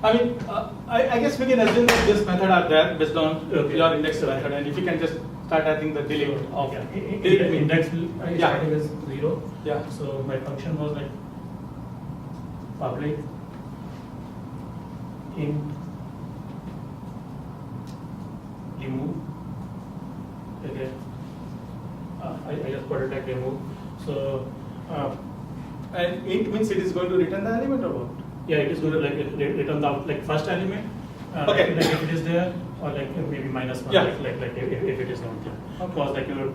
I mean, I guess we can assume that this method are there based on your index method, and if you can just start adding the delete. Okay. Delete Index starting is 0. Yeah. So my function was like public int remove. Okay. I just put it like remove. So And int means it is going to return the element or what? yeah, it is going to like return the like first element. Okay. Like if it is there, or like maybe -1. Yeah. Like if it is not there. Okay. Because like your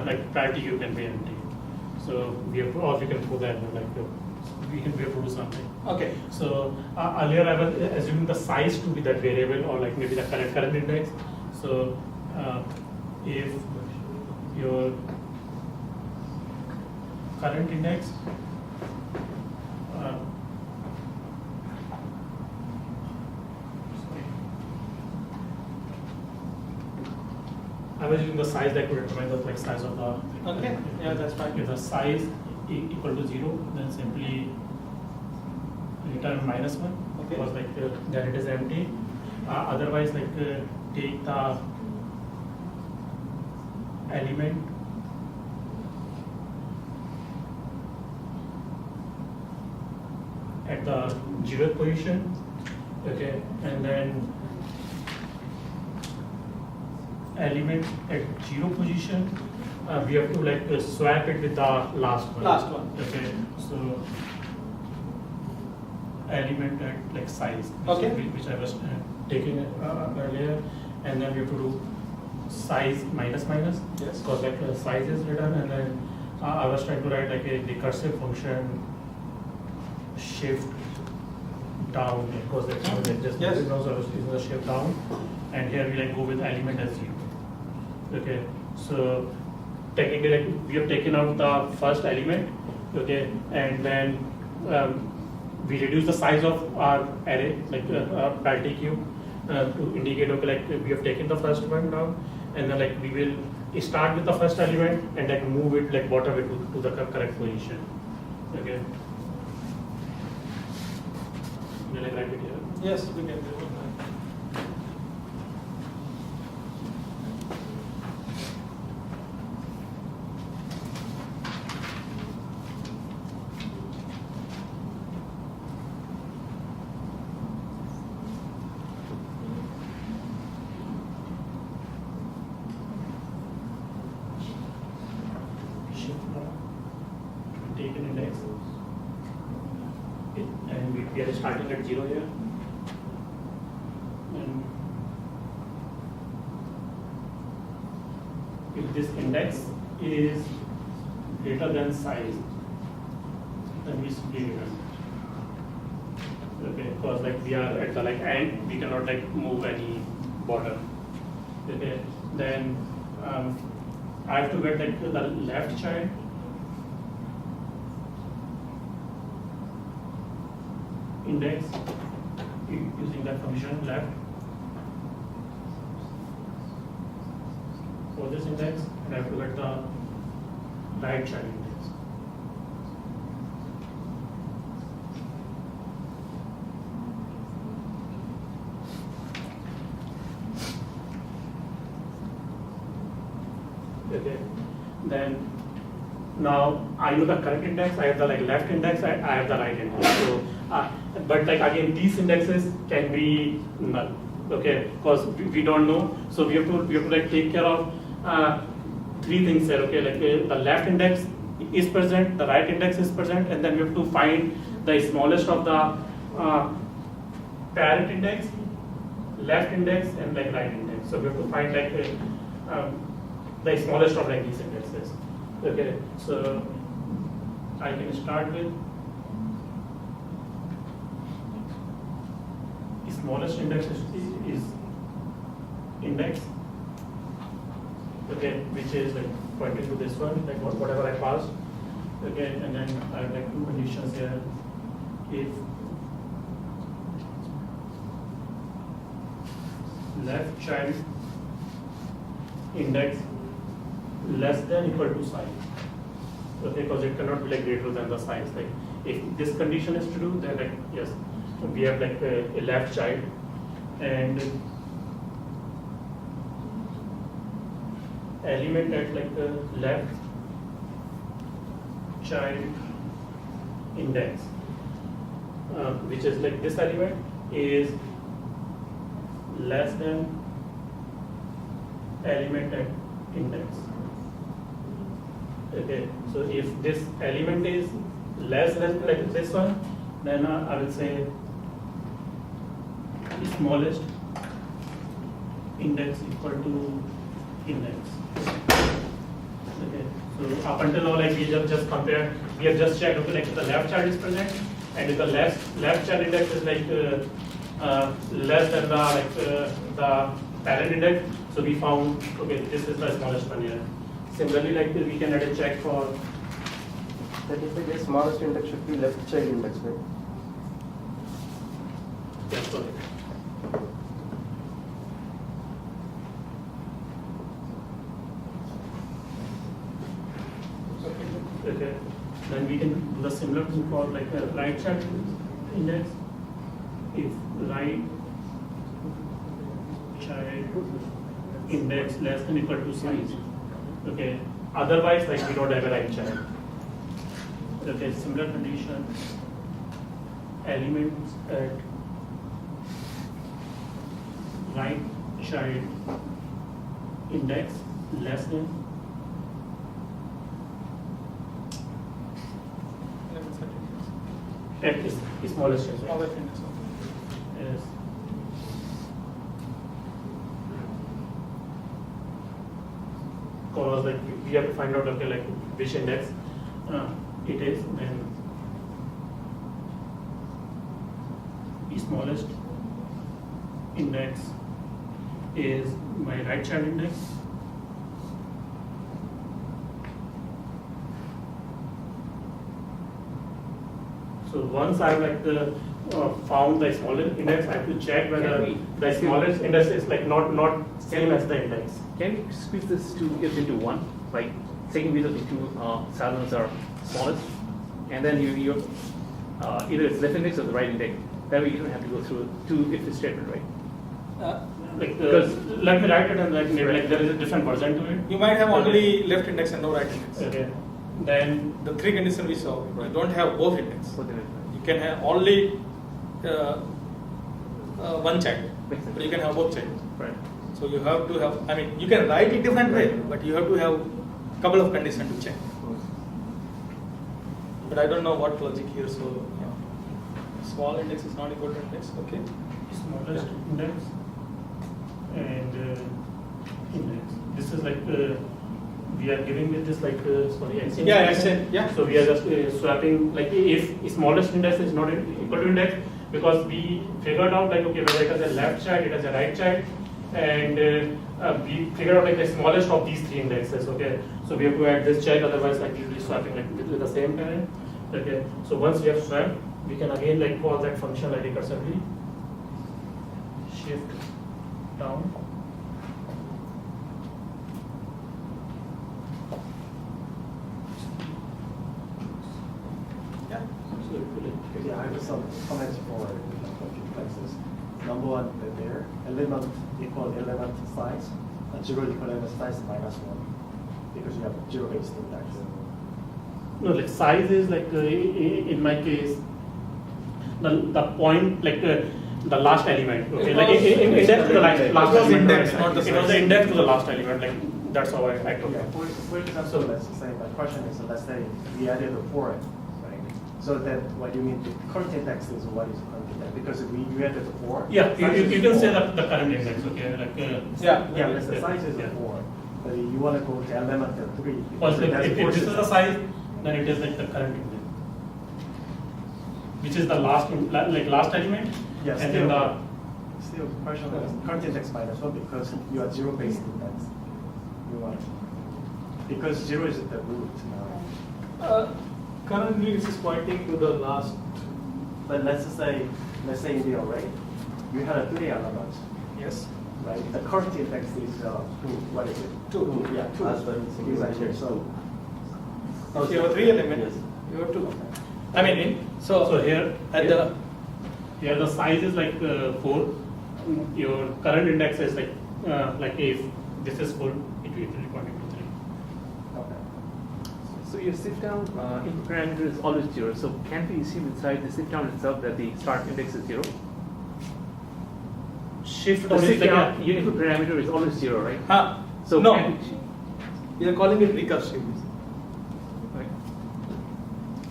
like priority queue can be empty. So we have to, or we can put that like we have to do something. Okay. So earlier I was assuming the size to be that variable or like maybe the current index. So if your current index I was using the size that could determine the like size of the. Okay. Yeah, that's fine. If the size equal to 0, then simply return -1. Okay. Because like then it is empty. Otherwise, like take the element at the 0th position. Okay, and then element at 0 position, we have to like swap it with the last one. Last one. Okay, so element at like size, Okay. which I was taking earlier, and then we have to do size minus. Yes. Because like size is written, and then I was trying to write like a recursive function shift down because like just Yes. so I was using the shift down, and here we like go with element as 0. Okay, so technically like we have taken out the first element, okay, and then we reduce the size of our array, like priority queue, to indicate okay like we have taken the first one down, and then like we will start with the first element and like move it like whatever to the correct position. Okay. Will I write it here? Yes, we can do it. Take an index, and we are starting at 0 here, and if this index is greater than size, then we simply return it. Okay, because like we are at the like end, we cannot like move any border. Okay, then I have to get like the left child. Index using that function left for this index, and I have to get the right child index. Okay, then now I know the correct index, I have the like left index, I have the right index. So, but like again, these indexes can be null. Okay, because we don't know, so we have to like take care of 3 things here. Okay, like the left index is present, the right index is present, and then we have to find the smallest of the parent index, left index, and like right index. So we have to find like the smallest of like these indexes. Okay, so I can start with smallest index is index, okay, which is like pointing to this one, like whatever I passed. Okay, and then I have like 2 conditions here. If left child index less than equal to size, okay, because it cannot be like greater than the size. Like if this condition is true, then like yes, we have like a left child and element at like the left child index, which is like this element is less than element at index. Okay, so if this element is less than like this one, then I will say smallest index equal to index. Okay, so up until now, like we have just compared, we have just checked, okay, like if the left child is present, and if the left child index is like less than the parent index, so we found, okay, this is the smallest one here. Similarly, like we can add a check for. That is the smallest index should be left child index, right? Yes, correct. Okay, then we can do the similar thing for like a right child index. If right child index less than equal to size. Okay, otherwise like we don't have a right child. Okay, similar condition, elements at right child index less than at is smallest index. Smallest index. Yes. Because like we have to find out, okay, like which index it is, then the smallest index is my right child index. So once I have like found the smallest index, I have to check whether the smallest index is like not same as the index. Can we squeeze this two ifs into one? Like taking these two salons are smallest, and then you either it's left index or the right index. That way you don't have to go through two if statement, right? Because let me write it and like maybe like there is a different version to it. You might have only left index and no right index. Okay. Then The three conditions we saw, you don't have both index. Both index. You can have only one child, Makes sense. but you can have both child. Right. So you have to have, I mean, you can write it different way, but you have to have a couple of conditions to check. But I don't know what logic here, so small index is not equal to index, okay? smallest index and index. This is like we are giving it this like sorry. Yeah, accent, yeah. So we are just swapping like if smallest index is not equal to index, because we figured out like okay whether it has a left child, it has a right child, and we figured out like the smallest of these three indexes. Okay, so we have to add this check, otherwise like we'll be swapping like with the same parent. Okay, so once we have swapped, we can again like call that function like recursively shift down. Yeah. So it will Yeah, I have some comments for complexes. Number one, that there element equal element size, and 0 equal element size minus 1, because you have 0-based index. no, like size is like in my case the point like the last element. Okay, It like was index to the last it was element. index, not the It was size. the index to the last element. Like that's how I took Yeah, it. for example, let's say my question is, let's say we added a 4, right? So then what you mean, the current index is what is current index? Because you added a 4. Yeah, size is you can say 4. the current index. Okay, like Yeah. Yeah, but the size is a Yeah. 4, but you want to go to element of 3. Also, because that's if this is forces- the size, then it is like the current index, which is the last like last element. Yeah, and then the still question is current index minus 1 because you are 0-based index. You want because 0 is the root now. Currently, this is pointing to the last. But let's say in the array, you had 3 elements, Yes. right? The current index is 2. What is it? 2. Yeah, 2. As well, Exactly. So If you have 3 elements, Yes. you have 2. I mean, so here at here, the Here the size is like 4. Your current index is like if this is full, it will be pointing to 3. Okay. So your shift down input parameter is always 0. So can we assume inside the shift down itself that the start index is 0? Shift The down is shift like down your input parameter is always 0, right? So no, can we are calling it recursive. right.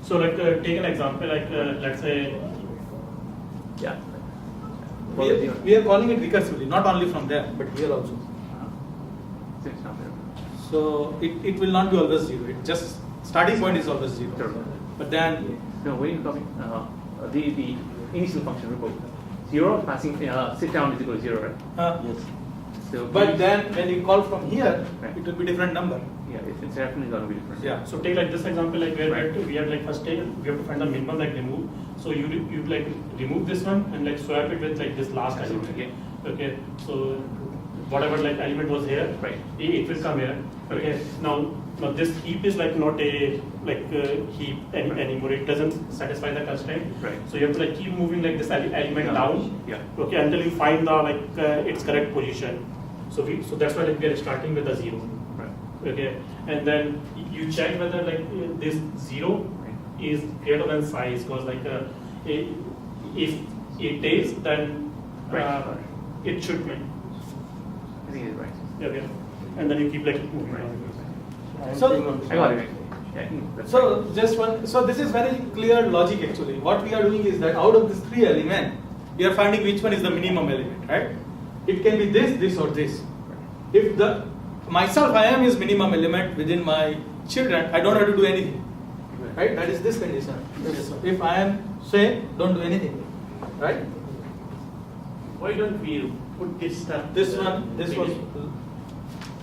so like take an example like let's say Yeah. We are calling it recursively, not only from there, but here also. So it's not there. So it will not be always 0. It just starting point is always 0. Sure. But then No, when you copy the initial function report, 0 passing sit down is equal to 0, right? Yes. So but then when you call from here, Right. it will be different number. yeah, it's definitely going to be different. Yeah. so take like this example like where Right. we have like first take we have to find the minimum like remove. So you like remove this one and like swap it with like this last element. Okay. Okay. So whatever like element was here, Right. it will come here. Okay. Now this heap is like not a heap anymore. It doesn't satisfy the constraint. Right. So you have to like keep moving like this element down. Yeah. Okay, until you find the its correct position. So that's why like we are starting with a 0. Right. Okay, and then you check whether like this 0 is greater than size, because like if it is, then Right. it should be. I think it's right. Okay, and then you keep like moving. Right. So I got it. Yeah, I think that's So right. just one. So this is very clear logic actually. What we are doing is that out of these 3 elements, we are finding which one is the minimum element, right? It can be this, this, or this. If the myself I am is minimum element within my children, I don't have to do anything, right? That is this condition. If I am same, don't do anything, right? Why don't we put this stuff? This was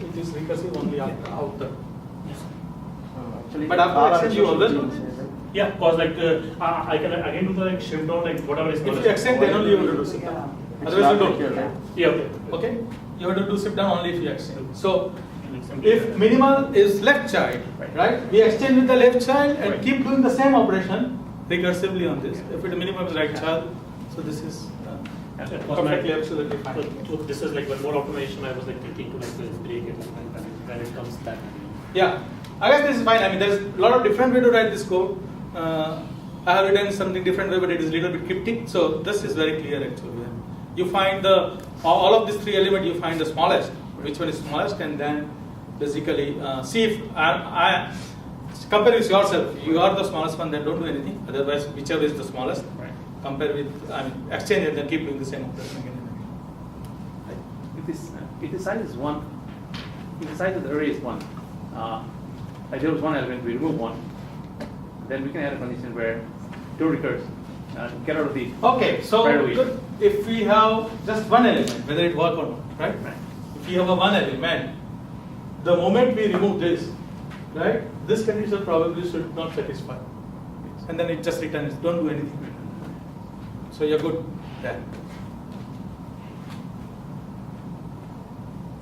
it is recursive only after outer. Actually, But after extend, you always do this. Yeah, because like I can again do the like shift down like whatever is. If you extend, then only you have to do shift down. Otherwise you don't. Yeah. Okay. Okay? You have to do shift down only if you extend. So if minimal is left child, right? We extend with the left child and Right. keep doing the same operation recursively on this. If it minimum is right child, so this is perfectly absolutely fine. So this is like one more automation I was like thinking to like break it when it comes that. Yeah, I guess this is fine. I mean, there's a lot of different way to write this code. I have written something different way, but it is a little bit cryptic. So this is very clear actually. You find all of these 3 elements. You find the smallest, which one is smallest, and then basically see if I compare with yourself. You are the smallest one, then don't do anything. Otherwise, whichever is the smallest, Right. compare with exchange and then keep doing the same operation again and again. If the size is 1, if the size of the array is 1, like there was one element, we remove 1, then we can add a condition where 2 recurs, get out of the Okay, so right away. good. If we have just one element, whether it work or not, right? Right. If we have a one element, the moment we remove this, right, this condition probably should not satisfy, and then it just returns. Don't do anything. So you're good there.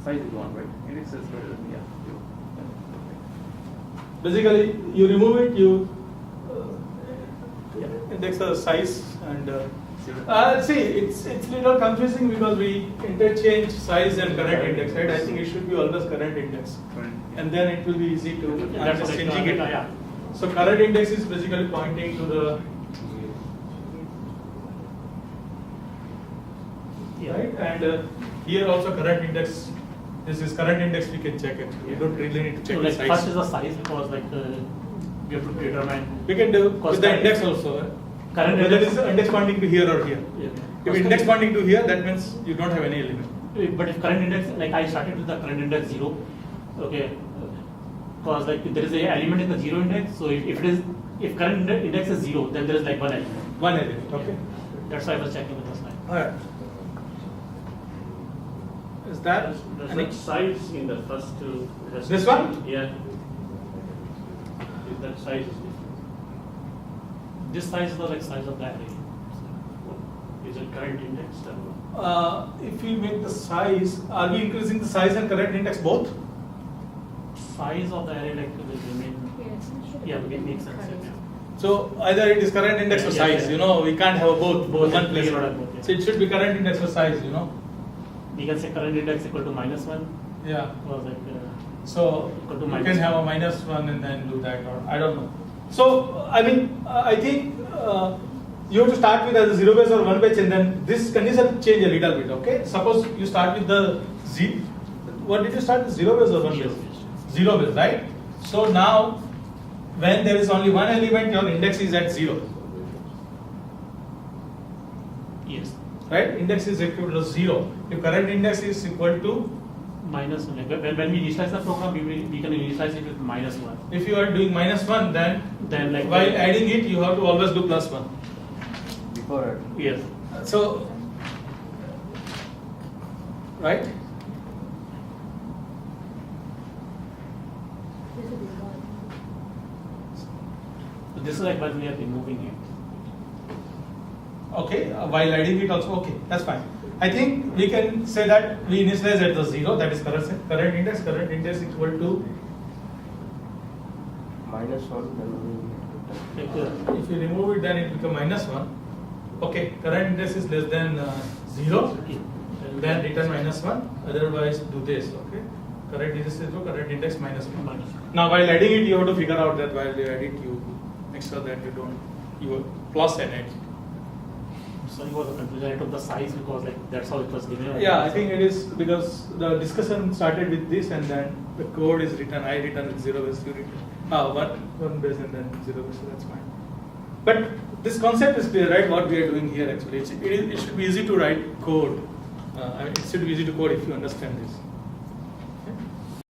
Size is 1, right? Index is greater than, yeah. Basically, you remove it, you index the size and. See, it's little confusing because we interchange size and current index, right? I think it should be always current index, and then it will be easy to. I'm just changing it. Yeah. So current index is basically pointing to the right, and here also current index. This is current index. We can check it. You don't really need to check So the like size. first is the size, because like we have to determine We can do Because with the current- index also. current Whether index- it is index pointing to here or here. If index pointing to here, that means you don't have any element. But if current index, like I started with the current index 0, okay, because like there is a element in the 0 index, so if current index is 0, then there is like one element. One element. Okay. That's why I was checking with the slide. Alright. Is that There's any- like size in the first two. This one? Yeah. If that size is different. This size is the like size of the array. Is it current index or? if we make the size, are we increasing the size and current index both? Size of the array like will remain. Yes, it should Yeah, be it makes sense. current. Yeah. So either it is current index or Yeah, size, yeah. you know, we can't have both Both, one place. we cannot have both, yeah. So it should be current index or size, you know. We can say current index equal to -1, Yeah. or like So Equal to you minus can have a -1 and then do that, or I don't know. So I mean, I think you have to start with either 0 base or 1 base, and then this condition change a little bit. Okay, suppose you start with the z. What did you start with, 0 base or 1 base? 0 base, right? So now, when there is only one element, your index is at 0, yes, right? Index is equal to 0. If current index is equal to, -1. Like when we initialize the program, we can initialize it with -1. if you are doing -1, Then like while adding it, you have to always do +1. Before it. yes, So, right? so this is like when we are removing it. Okay, while adding it also, okay, that's fine. I think we can say that we initialize at the 0, that is current index equal to, -1, Like, if you remove it then it becomes -1. Okay, current index is less than 0, then return -1, otherwise do this, okay? Current index is 0, current index -1. Now while adding it, you have to figure out that while you add it, you make sure that you don't, you plus and add. Sorry for the confusion. I took the size because like that's how it was given. Yeah, I think it is because the discussion started with this and then the code is written, I written with 0 base, you written one base and then 0 base, so that's fine. But this concept is clear, right? What we are doing here actually. It should be easy to write code. It should be easy to code if you understand this.